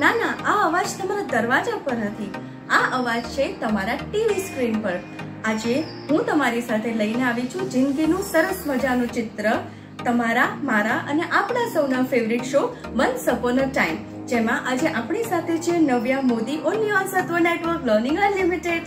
ના ના, આ અવાજ તમારા દરવાજા પર નથી, આ અવાજ છે તમારા ટીવી સ્ક્રીન પર. આજે હું તમારી સાથે લઈને આવી છું જિંદગીનું સરસ મજાનું ચિત્ર, તમારા, મારા અને આપણા સૌના favourite show once upon a time, જેમાં આજે આપણી સાથે છે Navya Modi only on Satwa network learning unlimited.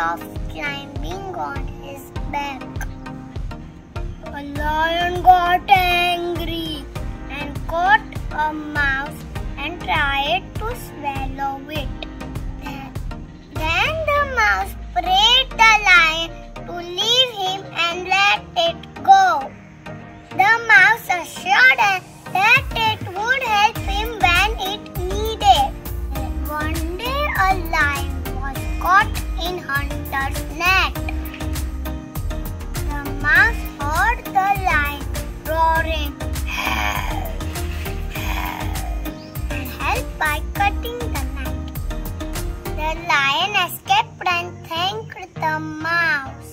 Of climbing on his back. A lion got angry and caught a mouse and tried to swallow it. Then the mouse prayed the lion to leave him and let it go. The mouse assured him that it would help him when it needed. One day a lion was caught in hunter's net. The mouse heard the lion roaring and helped by cutting the net. The lion escaped and thanked the mouse.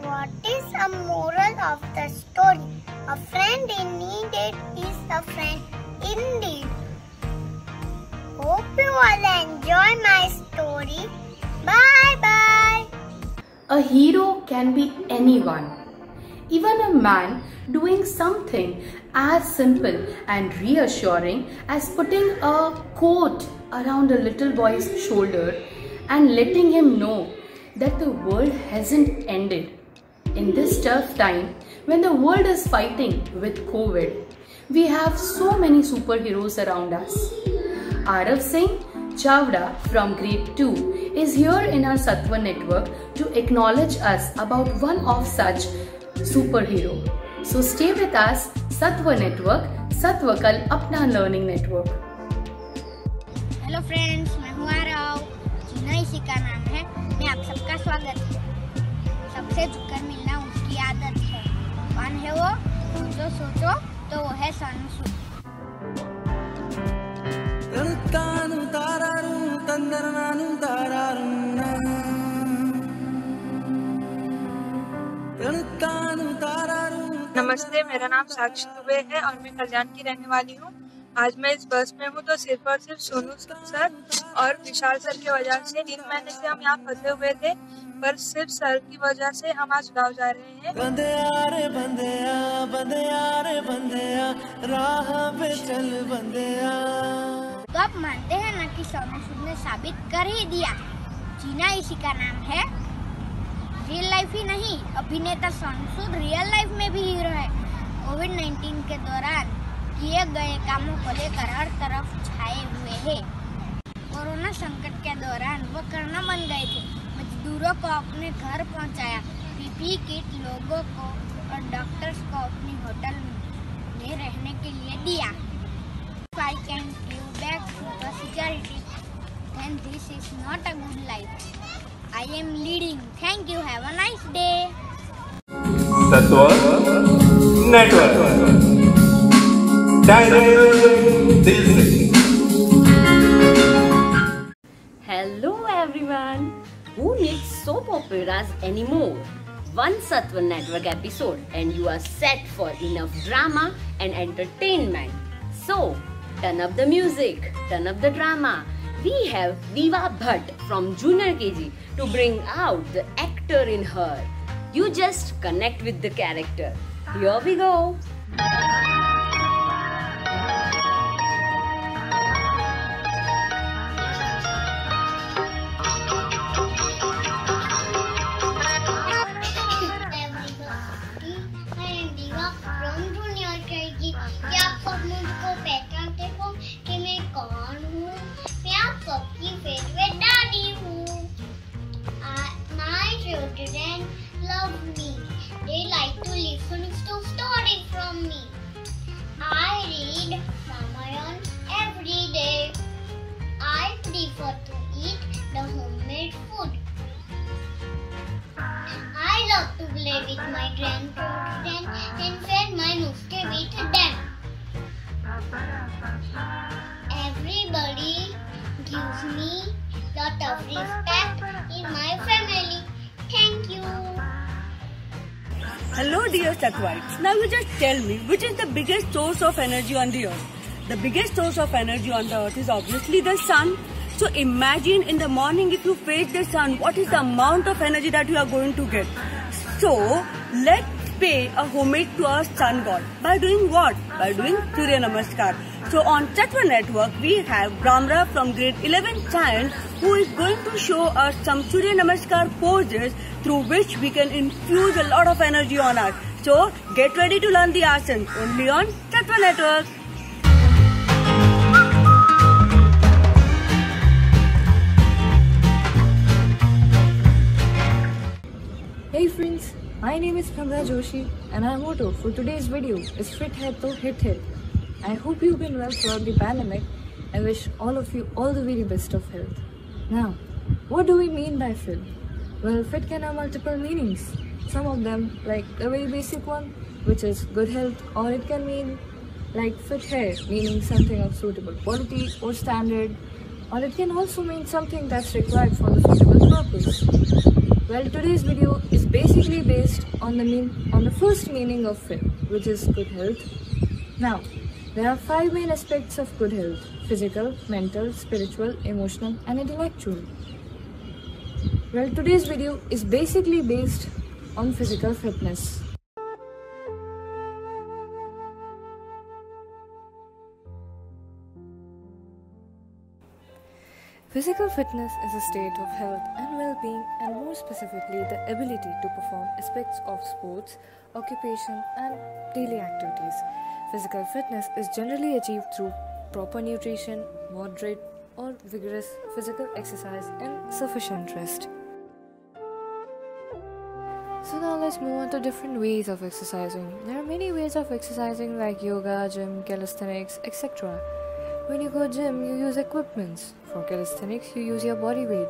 What is a moral of the story? A friend in need is a friend indeed. Hope you all enjoy my story. Bye bye. A hero can be anyone, even a man doing something as simple and reassuring as putting a coat around a little boy's shoulder and letting him know that the world hasn't ended. In this tough time, when the world is fighting with COVID, we have so many superheroes around us. Arav Singh Chavda from grade 2 is here in our Sattva network to acknowledge us about one of such superhero. So stay with us, Sattva network, Sattva Kal Apna learning network. Hello friends, मैं हूँ आरव, जीना इसी का नाम है. मैं आप सबका स्वागत है. सबसे झुककर मिलना उसकी आदत है. कौन है वो? सोचो तो वो है सोनू सूद. नमस्ते, मेरा नाम साक्षी दुबे है और मैं कल्याण की रहने वाली हूँ. आज मैं इस बस में हूँ तो सिर्फ और सिर्फ सोनू सर और विशाल सर की वजह से. 3 महीने से हम यहाँ फंसे हुए थे, पर सिर्फ सर की वजह से हम आज गाँव जा रहे हैं. तो आप मानते हैं ना कि सोनू सूद ने साबित कर ही दिया, जीना इसी का नाम है. रियल लाइफ ही नहीं, अभिनेता सोनू सूद रियल लाइफ में भी हीरो है. कोविड-19 के दौरान किए गए कामों को लेकर हर तरफ छाए हुए हैं. कोरोना संकट के दौरान वो करना बन गए थे. मजदूरों को अपने घर पहुंचाया, पीपीई किट लोगों को और डॉक्टर्स को अपनी होटल में रहने के लिए दिया. If I can give back to charity, then this is not a good life. I am leading. Thank you. Have a nice day. Sattva Network. Hello everyone. Who needs soap operas anymore? One Sattva Network episode and you are set for enough drama and entertainment. So, turn up the music, turn up the drama. We have Diva Bhatt from Junior KG to bring out the actor in her. You just connect with the character. Here we go. सबको पहचानते हो कि मैं कौन हूँ. मैं आप सबकी favourite with my grandchildren and fed my nufty with them. Everybody gives me lot of respect in my family. Thank you. Hello dear Satwites. Now you just tell me, which is the biggest source of energy on the earth? The biggest source of energy on the earth is obviously the sun. So imagine in the morning, if you face the sun, what is the amount of energy that you are going to get? So let's pay a homage to our sun god. By doing what? By doing Surya Namaskar. So on Tattva Network, we have Bramra from grade 11 science who is going to show us some Surya Namaskar poses through which we can infuse a lot of energy on us. So get ready to learn the asanas only on Tattva Network. Hey friends, my name is Pramra Joshi and our motto for today's video is Fit Hai to Hit Hit. I hope you've been well throughout the pandemic. I wish all of you all the very best of health. Now, what do we mean by fit? Well, fit can have multiple meanings. Some of them, like the very basic one, which is good health, or it can mean like fit hair, meaning something of suitable quality or standard, or it can also mean something that's required for the suitable purpose. Well, today's video is basically based on the first meaning of fit, which is good health. Now, there are 5 main aspects of good health: physical, mental, spiritual, emotional, and intellectual. Well, today's video is basically based on physical fitness. Physical fitness is a state of health and well-being, and more specifically the ability to perform aspects of sports, occupation and daily activities. Physical fitness is generally achieved through proper nutrition, moderate or vigorous physical exercise and sufficient rest. So now let's move on to different ways of exercising. There are many ways of exercising like yoga, gym, calisthenics, etc. When you go gym, you use equipments. For calisthenics, you use your body weight.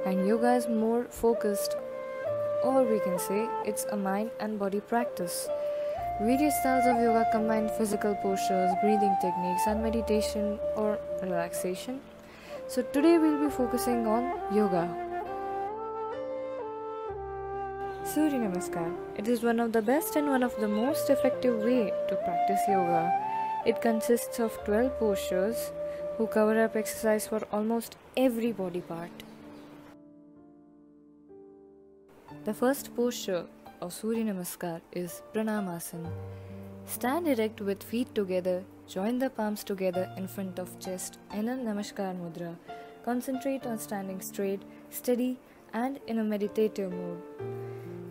And yoga is more focused, or we can say it's a mind and body practice. Various styles of yoga combine physical postures, breathing techniques, and meditation or relaxation. So today we'll be focusing on yoga. Surya Namaskar. It is one of the best and one of the most effective way to practice yoga. It consists of 12 postures who cover up exercise for almost every body part. The first posture of Surya Namaskar is Pranamasana. Stand erect with feet together, join the palms together in front of chest in a Namaskar mudra. Concentrate on standing straight, steady and in a meditative mood.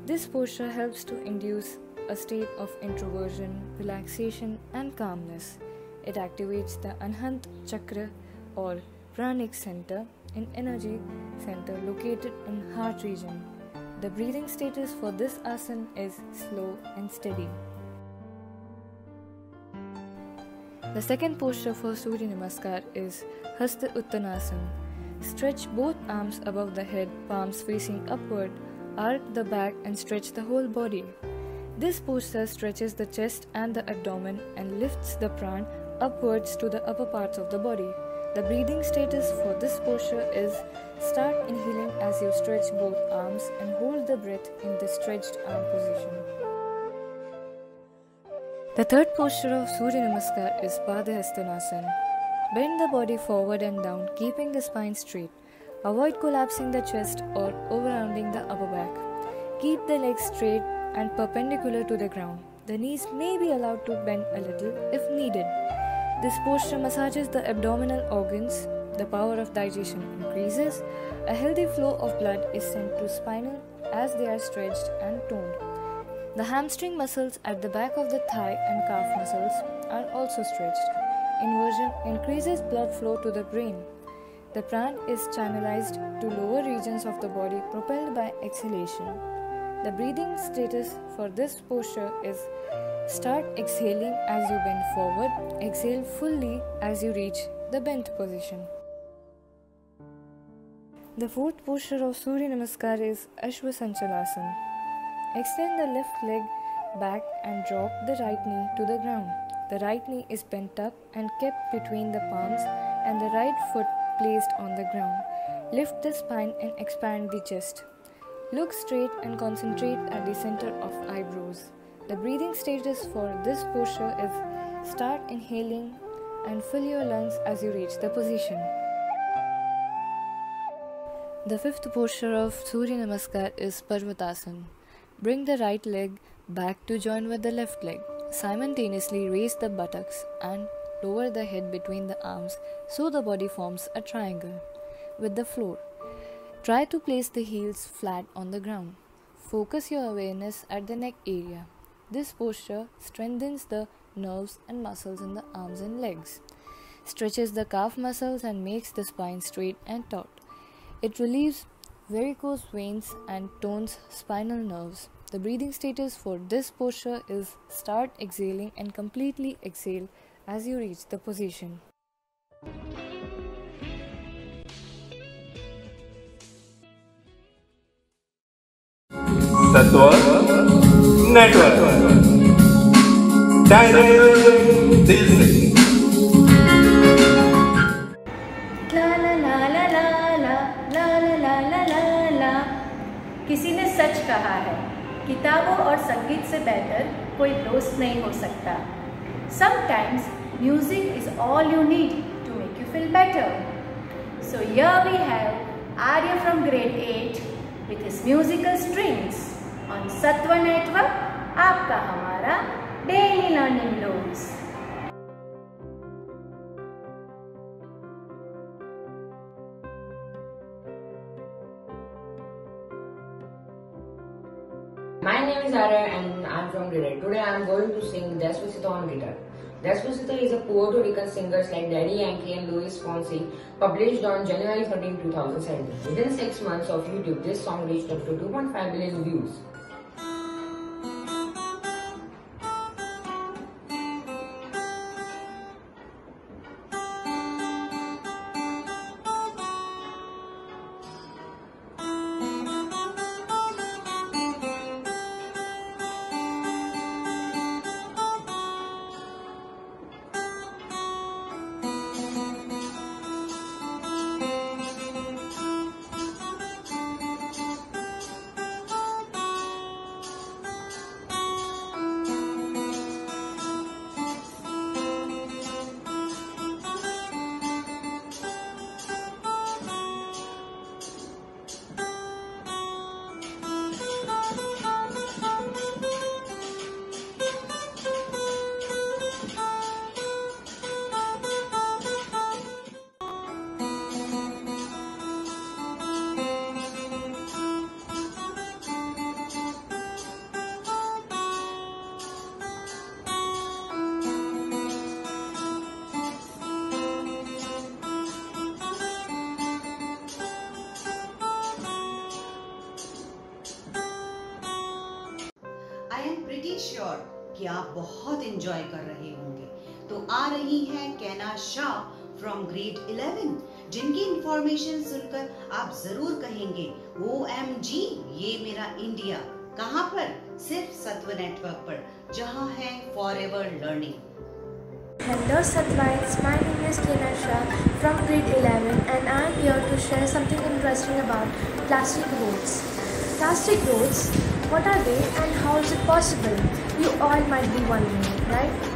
This posture helps to induce a state of introversion, relaxation and calmness. It activates the Anahata Chakra or Pranic center, an energy center located in heart region. The breathing status for this asana is slow and steady. The second posture for Surya Namaskar is Hasta Uttanasana. Stretch both arms above the head, palms facing upward, arc the back and stretch the whole body. This posture stretches the chest and the abdomen and lifts the prana upwards to the upper parts of the body. The breathing status for this posture is start inhaling as you stretch both arms and hold the breath in the stretched arm position. The third posture of Surya Namaskar is Padahastanasana. Bend the body forward and down, keeping the spine straight. Avoid collapsing the chest or over-rounding the upper back. Keep the legs straight and perpendicular to the ground. The knees may be allowed to bend a little if needed. This posture massages the abdominal organs, the power of digestion increases, a healthy flow of blood is sent to spinal as they are stretched and toned. The hamstring muscles at the back of the thigh and calf muscles are also stretched. Inversion increases blood flow to the brain. The prana is channelized to lower regions of the body propelled by exhalation. The breathing status for this posture is start exhaling as you bend forward, exhale fully as you reach the bent position. The fourth posture of Surya Namaskar is Ashwasanchalasana. Extend the left leg back and drop the right knee to the ground. The right knee is bent up and kept between the palms and the right foot placed on the ground. Lift the spine and expand the chest. Look straight and concentrate at the center of eyebrows. The breathing stages for this posture is start inhaling and fill your lungs as you reach the position. The fifth posture of Surya Namaskar is Parvatasana. Bring the right leg back to join with the left leg. Simultaneously raise the buttocks and lower the head between the arms so the body forms a triangle with the floor. Try to place the heels flat on the ground. Focus your awareness at the neck area. This posture strengthens the nerves and muscles in the arms and legs, stretches the calf muscles and makes the spine straight and taut. It relieves varicose veins and tones spinal nerves. The breathing status for this posture is start exhaling and completely exhale as you reach the position. Sattva Network. Direct दिल से। ला ला ला ला ला ला ला ला ला ला ला। किसी ने सच कहा है, किताबों और संगीत से बेहतर कोई दोस्त नहीं हो सकता। Sometimes music is all you need to make you feel better. So here we have Arya from grade 8 with his musical strings on Sattva Network, आपका हमारा daily learning loads. My name is Arya and I'm from grade 8. Today I'm going to sing Despacito on guitar. Despacito is a Puerto Rican singers like Daddy Yankee and Luis Fonsi, published on January 13, 2017. Within 6 months of YouTube, this song reached up to 2.5 billion views. I am pretty sure कि आप बहुत enjoy कर रहे होंगे। तो आ रही है कैना शाह फ्रॉम ग्रेड 11, जिनकी इंफॉर्मेशन सुनकर आप जरूर कहेंगे OMG, ये मेरा इंडिया। कहाँ पर? सिर्फ सत्व नेटवर्क पर, जहाँ है forever learning. Hello Satvites, my name is Kena Shah from grade 11 and I am here to share something interesting about plastic roads. Plastic roads, what are they and how is it possible? You all might be wondering, right?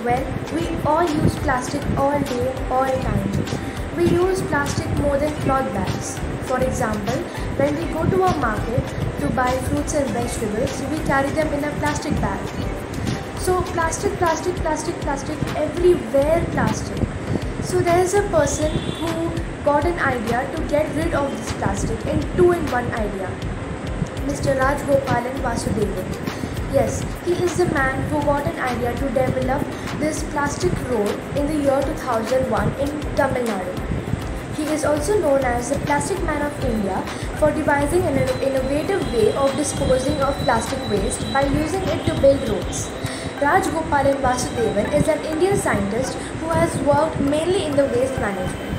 Well, we all use plastic all day, all time. We use plastic more than cloth bags. For example, when we go to a market to buy fruits and vegetables, we carry them in a plastic bag. So plastic, plastic, plastic, plastic, everywhere plastic. So there is a person who got an idea to get rid of this plastic in 2-in-1 idea. Mr. Rajgopalan Vasudevan. Yes, he is the man who got an idea to develop this plastic road in the year 2001 in Tamil Nadu. He is also known as the Plastic Man of India for devising an innovative way of disposing of plastic waste by using it to build roads. Rajgopalan Vasudevan is an Indian scientist who has worked mainly in the waste management.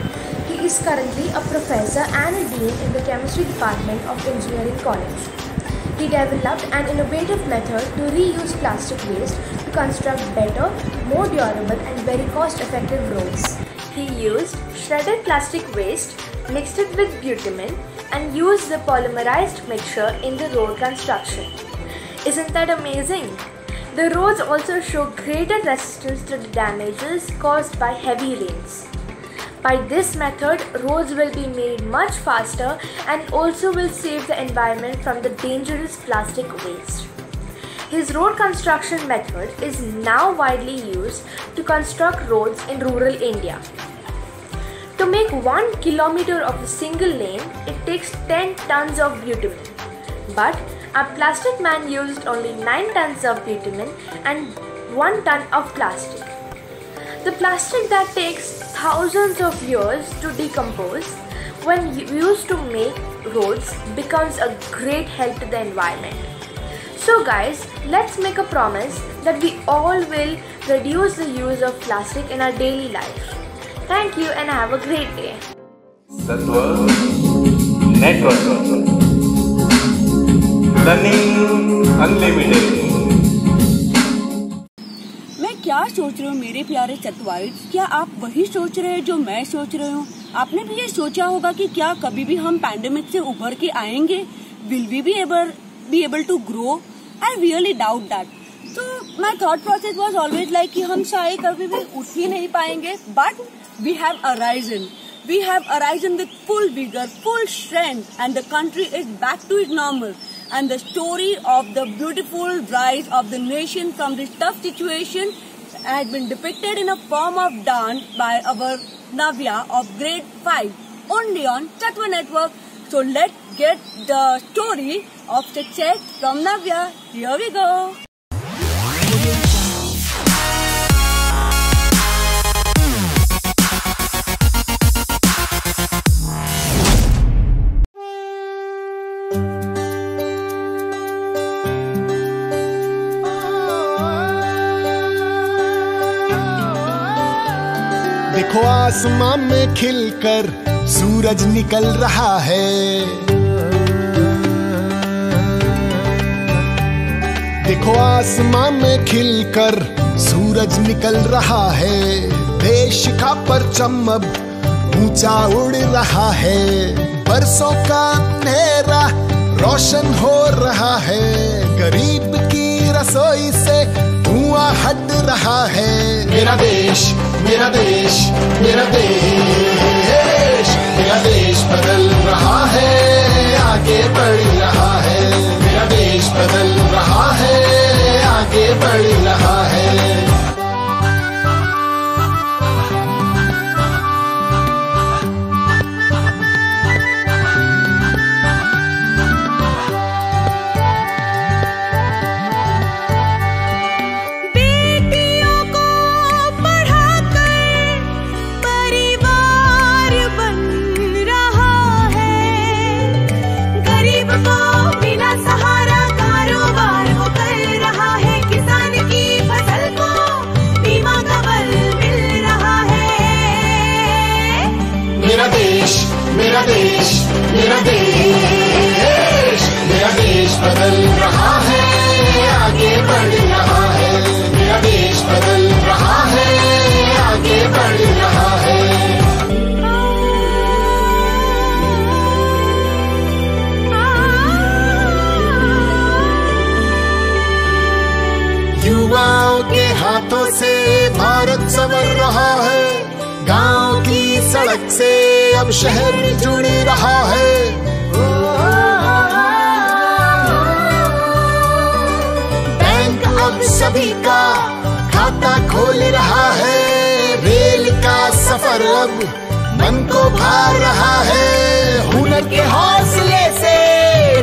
He is currently a professor and a dean in the chemistry department of Engineering College. he developed an innovative method to reuse plastic waste to construct better, more durable and very cost-effective roads. He used shredded plastic waste, mixed it with bitumen and used the polymerized mixture in the road construction. Isn't that amazing? The roads also show greater resistance to the damages caused by heavy rains. By this method, roads will be made much faster and also will save the environment from the dangerous plastic waste. His road construction method is now widely used to construct roads in rural India. To make 1 kilometer of a single lane, it takes 10 tons of bitumen. But our plastic man used only 9 tons of bitumen and 1 ton of plastic. The plastic that takes thousands of years to decompose, when used to make roads, becomes a great help to the environment. So guys, let's make a promise that we all will reduce the use of plastic in our daily life. Thank you and have a great day. Sattva Network. Learning Unlimited. मैं क्या सोच रही हूँ मेरे प्यारे चतवाइट्स, क्या आप वही सोच रहे हैं जो मैं सोच रही हूँ? आपने भी ये सोचा होगा कि क्या कभी भी हम पैंडेमिक से उभर के आएंगे? Will we be able to grow? I really doubt that. So my thought process was always like कि हम शायद कभी भी उठ ही नहीं पाएंगे, but we have arisen. We have arisen with full vigor, full strength, and the country is back to its normal. And the story of the beautiful rise of the nation from this tough situation has been depicted in a form of dance by our Navya of grade 5 only on Sattva Network. So let's get the story of success from Navya. Here we go. देखो आसमां में खिलकर सूरज निकल रहा है। देखो आसमां में खिलकर सूरज निकल रहा है। देश का परचम अब ऊंचा उड़ रहा है। बरसों का अंधेरा रोशन हो रहा है। गरीब की रसोई से धुआं हट रहा है। मेरा देश, मेरा देश, मेरा देश, मेरा देश बदल रहा है, आगे बढ़ रहा है। मेरा देश बदल रहा है, आगे बढ़ रहा है। मेरा देश, मेरा देश, मेरा देश, मेरा देश बदल रहा है, आगे बढ़ रहा है। मेरा देश बदल रहा है, आगे बढ़ रहा है। युवाओं के हाथों से भारत संवर रहा है। गांव की सड़क से अब शहर जुड़ रहा है। बैंक अब सभी का खाता खोल रहा है। रेल का सफर अब मन को भा रहा है। हुनर के हौसले से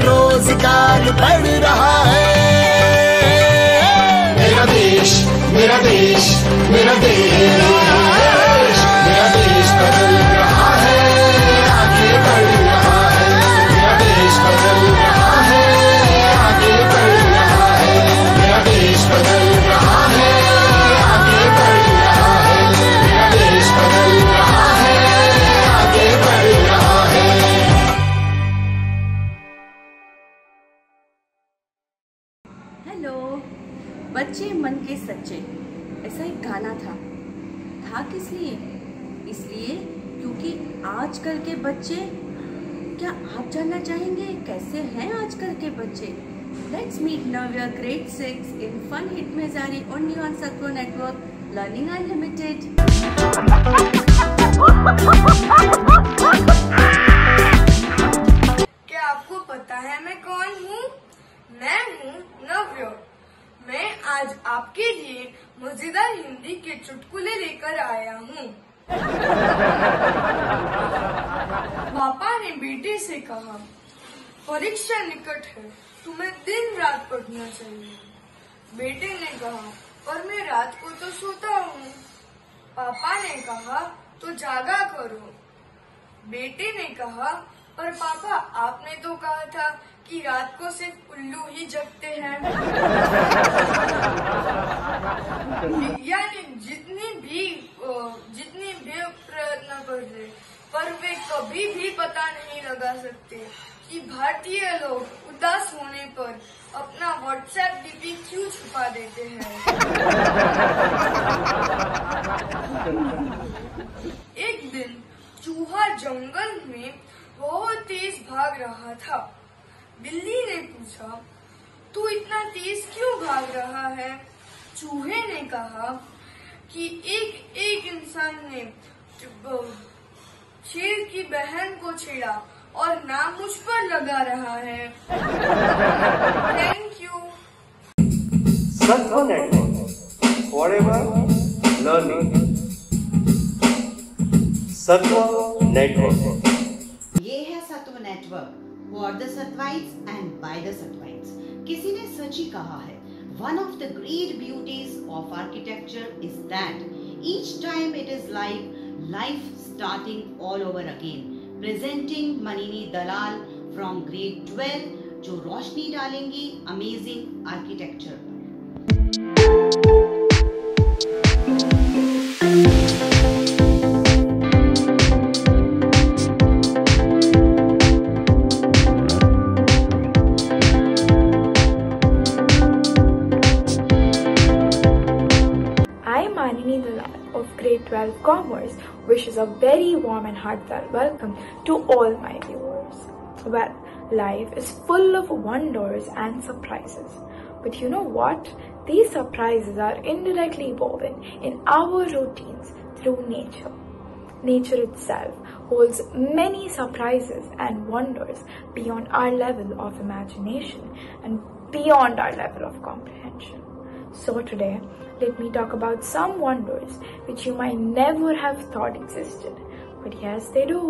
रोजगार बढ़ रहा है। मेरा देश, मेरा देश, मेरा देश, मेरा देश बदल रहा है, आगे बढ़ रहा है। मेरा देश बदल रहा है, आगे बढ़ रहा है। मेरा देश बदल रहा है, आगे बढ़ रहा है। मेरा देश बदल रहा है, आगे बढ़ रहा है। ऐसा किस लिए? इसलिए क्योंकि आजकल के बच्चे, क्या आप जानना चाहेंगे कैसे हैं आजकल के बच्चे? Let's meet Navya, grade 6 in Fun Hit में जारी only on Satwa Network, Learning Unlimited. क्या आपको पता है मैं कौन हूँ? मैं हूँ नव्या। मैं आज आपके लिए मजेदार हिंदी के चुटकुले लेकर आया हूँ। पापा ने बेटे से कहा, परीक्षा निकट है, तुम्हें दिन रात पढ़ना चाहिए। बेटे ने कहा, पर मैं रात को तो सोता हूँ। पापा ने कहा, तो जागा करो। बेटे ने कहा, पर पापा आपने तो कहा था कि रात को सिर्फ उल्लू ही जगते हैं। वैज्ञानिक जितनी भी प्रयत्न कर ले, पर वे कभी भी पता नहीं लगा सकते कि भारतीय लोग उदास होने पर अपना व्हाट्सएप डीपी क्यों छुपा देते हैं। एक दिन चूहा जंगल में बहुत तेज भाग रहा था। बिल्ली ने पूछा, तू इतना तेज क्यों भाग रहा है? चूहे ने कहा कि एक इंसान ने शेर की बहन को छेड़ा और नाम मुझ पर लगा रहा है। Thank you. Satwa Network, forever learning. Satwa Network. ये है Satwa network, for the Satwaites and by the Satwaites. किसी ने सच ही कहा है, one of the great beauties of architecture is that each time it is like life starting all over again. Presenting Manini Dalal from grade 12, जो रोशनी डालेंगी अमेजिंग आर्किटेक्चर पर। Of grade 12 commerce wishes a very warm and heartfelt welcome to all my viewers. Well, life is full of wonders and surprises. But you know what? These surprises are indirectly woven in our routines through nature. Nature itself holds many surprises and wonders beyond our level of imagination and beyond our level of comprehension. So today, let me talk about some wonders which you might never have thought existed, but yes, they do.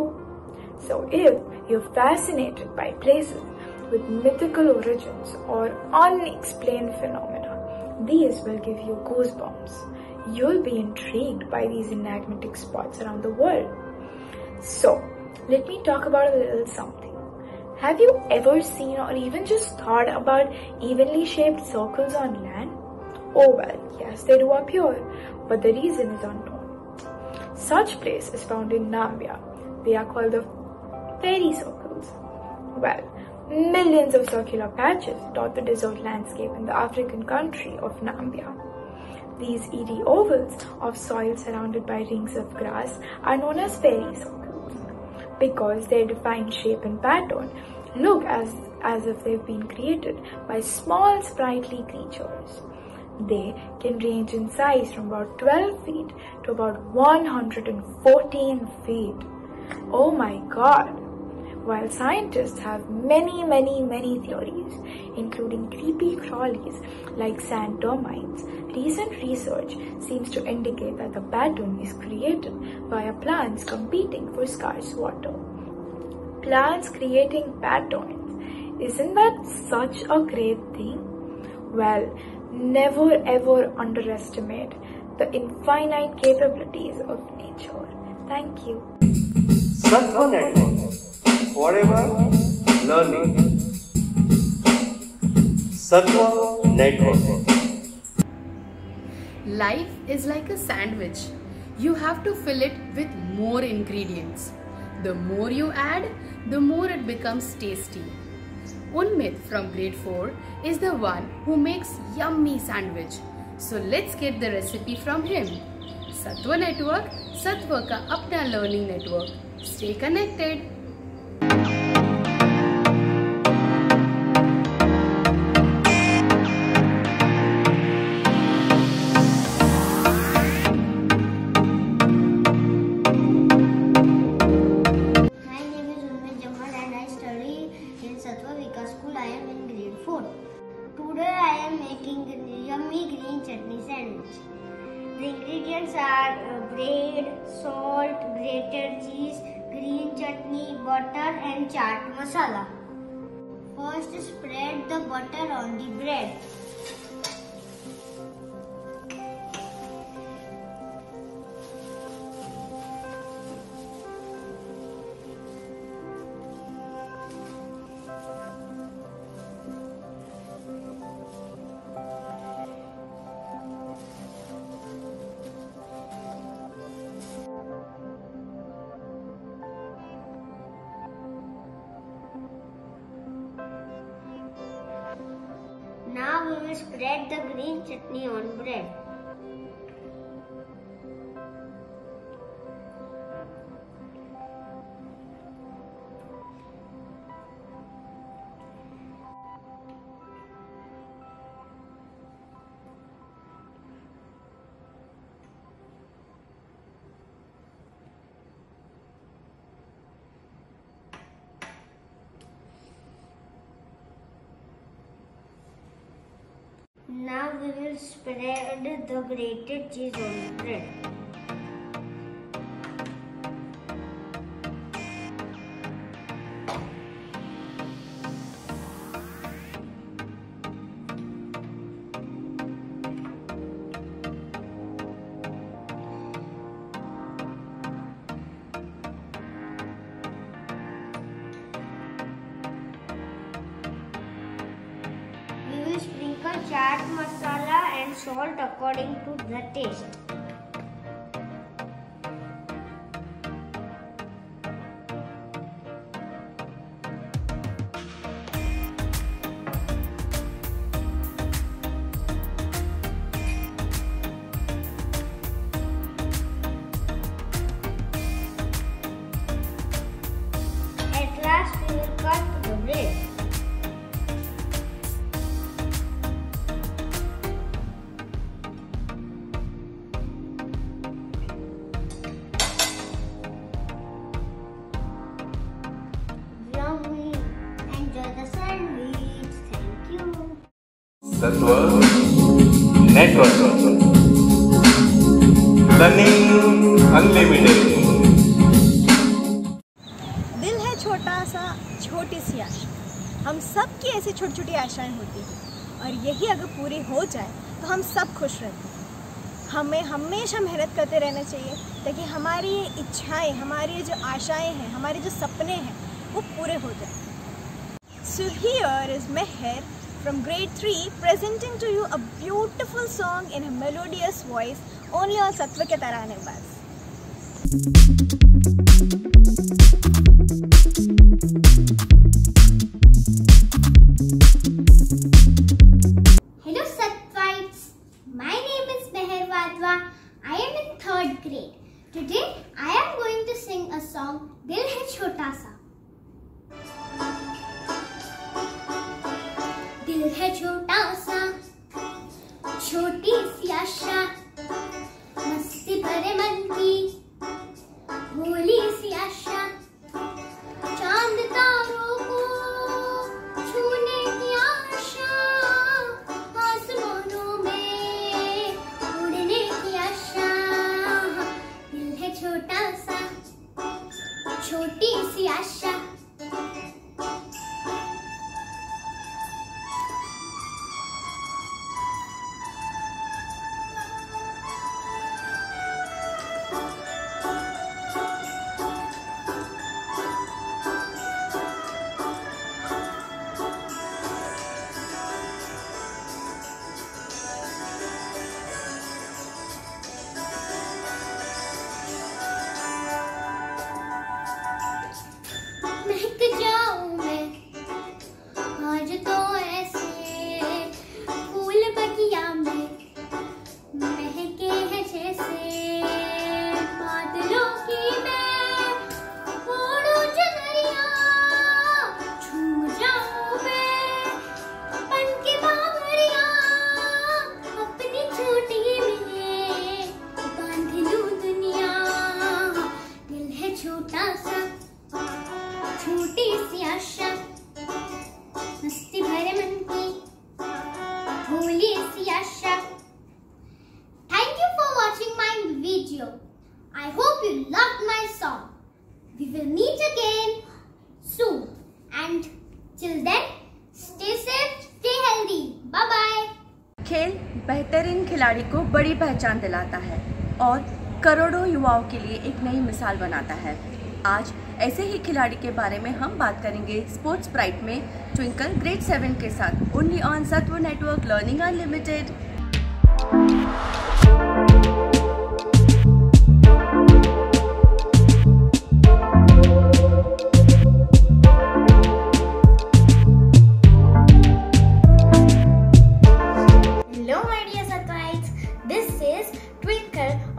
So if you're fascinated by places with mythical origins or unexplained phenomena, these will give you goosebumps. You'll be intrigued by these enigmatic spots around the world. So, let me talk about a little something. Have you ever seen or even just thought about evenly shaped circles on land? Oh well, yes, they do appear, but the reason is unknown. Such place is found in Namibia. They are called the fairy circles. Well, millions of circular patches dot the desert landscape in the African country of Namibia. These eerie ovals of soil surrounded by rings of grass are known as fairy circles because their defined shape and pattern look as if they've been created by small sprightly creatures. They can range in size from about 12 feet to about 114 feet. Oh my God! While scientists have many theories, including creepy crawlies like sand termites, recent research seems to indicate that the pattern is created via plants competing for scarce water. Plants creating patterns. Isn't that such a great thing? Well, never ever underestimate the infinite capabilities of nature. Thank you. Satwa Network, forever learning. Satwa Network. Life is like a sandwich. You have to fill it with more ingredients. The more you add, the more it becomes tasty. Unmit from grade 4 is the one who makes yummy sandwich. So let's get the recipe from him. सत्व network, सत्व का अपना learning network. Stay connected. Today I am making yummy green chutney sandwich. The ingredients are bread, salt, grated cheese, green chutney, butter and chaat masala. First spread the butter on the bread. Now we will spread the green chutney on bread. Now we will spread the grated cheese on the bread. Sprinkle chaat masala and salt according to the taste. At last we will cut the bread. सत्व network, learning unlimited. दिल है छोटा सा, छोटी सी आशा। हम सब की ऐसी छोटी छोटी आशाएं होती हैं और यही अगर पूरी हो जाए तो हम सब खुश रहते हैं। हमें हमेशा मेहनत करते रहना चाहिए ताकि हमारी इच्छाएं, हमारी जो आशाएं हैं, हमारे जो सपने हैं वो पूरे हो जाए। So here is Meher from grade 3 presenting to you a beautiful song in a melodious voice only on Satva ke Tarane Baz. Hello Satvites, my name is Meher Wadhwa. I am in 3rd grade. Today I am going to sing a song Dil Hai Chhota Sa. दिल है छोटा सा, छोटी सी आशा, मस्ती भरे मन की भोली सी आशा, चांद तारों को छूने की आशा, आसमानों में उड़ने की आशा। दिल है छोटा सा, छोटी सी आशा। I hope you loved my song. We will meet again soon. And till then, stay safe, stay healthy. Bye bye. खेल बेहतरीन खिलाड़ी को बड़ी पहचान दिलाता है और करोड़ों युवाओं के लिए एक नई मिसाल बनाता है। आज ऐसे ही खिलाड़ी के बारे में हम बात करेंगे स्पोर्ट्स ब्राइट में ट्विंकल ग्रेड 7 के साथ ओनली ऑन सत्व network learning unlimited.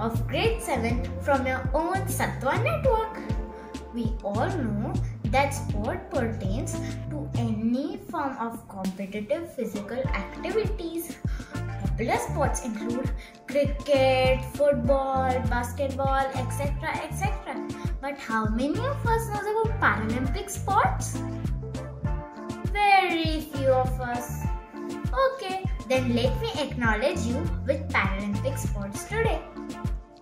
Of grade 7 from your own Sattva network. We all know that sport pertains to any form of competitive physical activities. Popular sports include cricket, football, basketball, etc. etc. But how many of us knows about Paralympic sports? Very few of us. Okay, then let me acknowledge you with Paralympic sports today.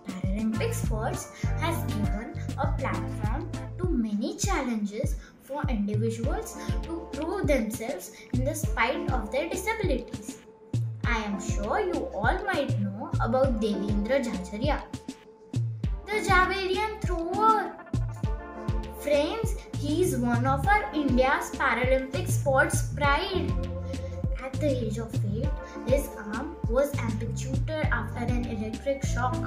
Paralympic sports has given a platform to many challenges for individuals to prove themselves in the spite of their disabilities. I am sure you all might know about Devendra Jhajharia, the Javelian thrower. Friends, he is one of our India's Paralympic sports pride. At the age of 8, his arm was amputated after an electric shock.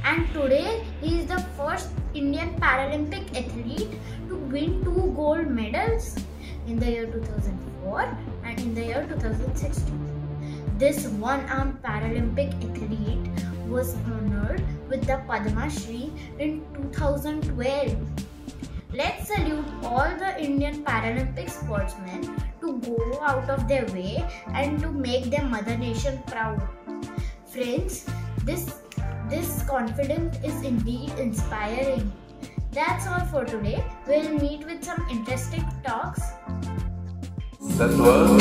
And today, he is the first Indian Paralympic athlete to win 2 gold medals in the year 2004 and in the year 2016. This one-armed Paralympic athlete was honored with the Padma Shri in 2012. Let's salute all the Indian Paralympic sportsmen to go out of their way and to make their mother nation proud. Friends, this confidence is indeed inspiring. That's all for today. We'll meet with some interesting talks. Sattva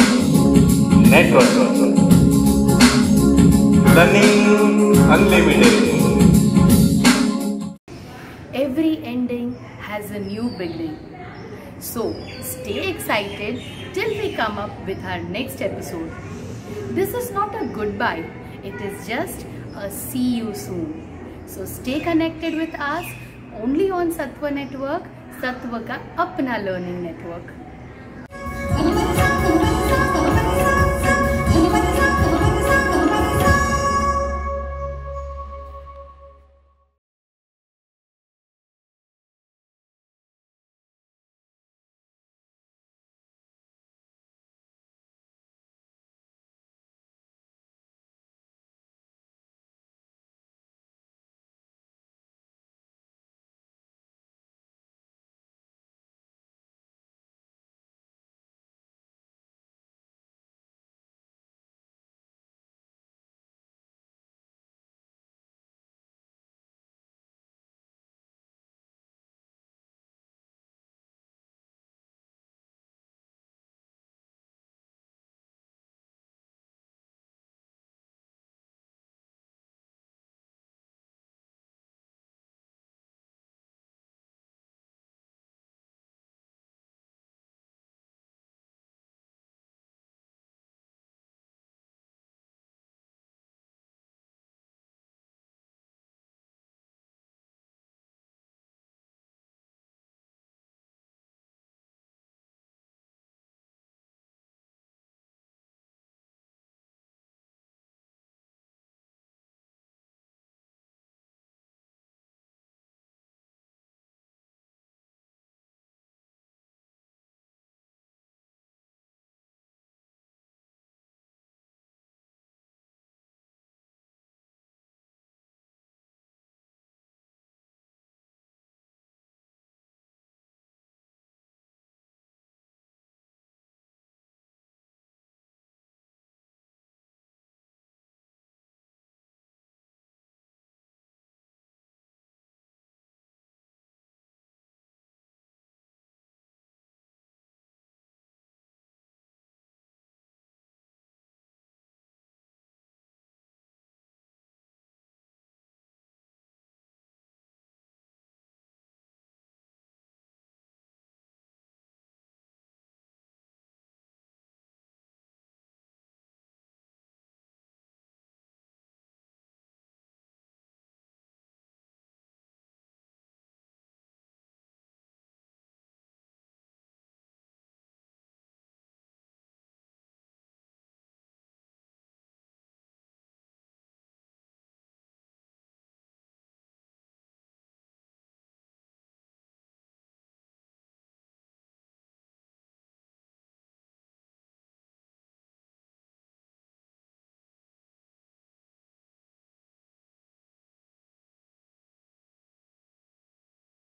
Network Learning Unlimited. Every ending has a new beginning. So stay excited till we come up with our next episode. This is not a goodbye. It is just a see you soon. So stay connected with us only on Sattva Network, Sattva का अपना learning network.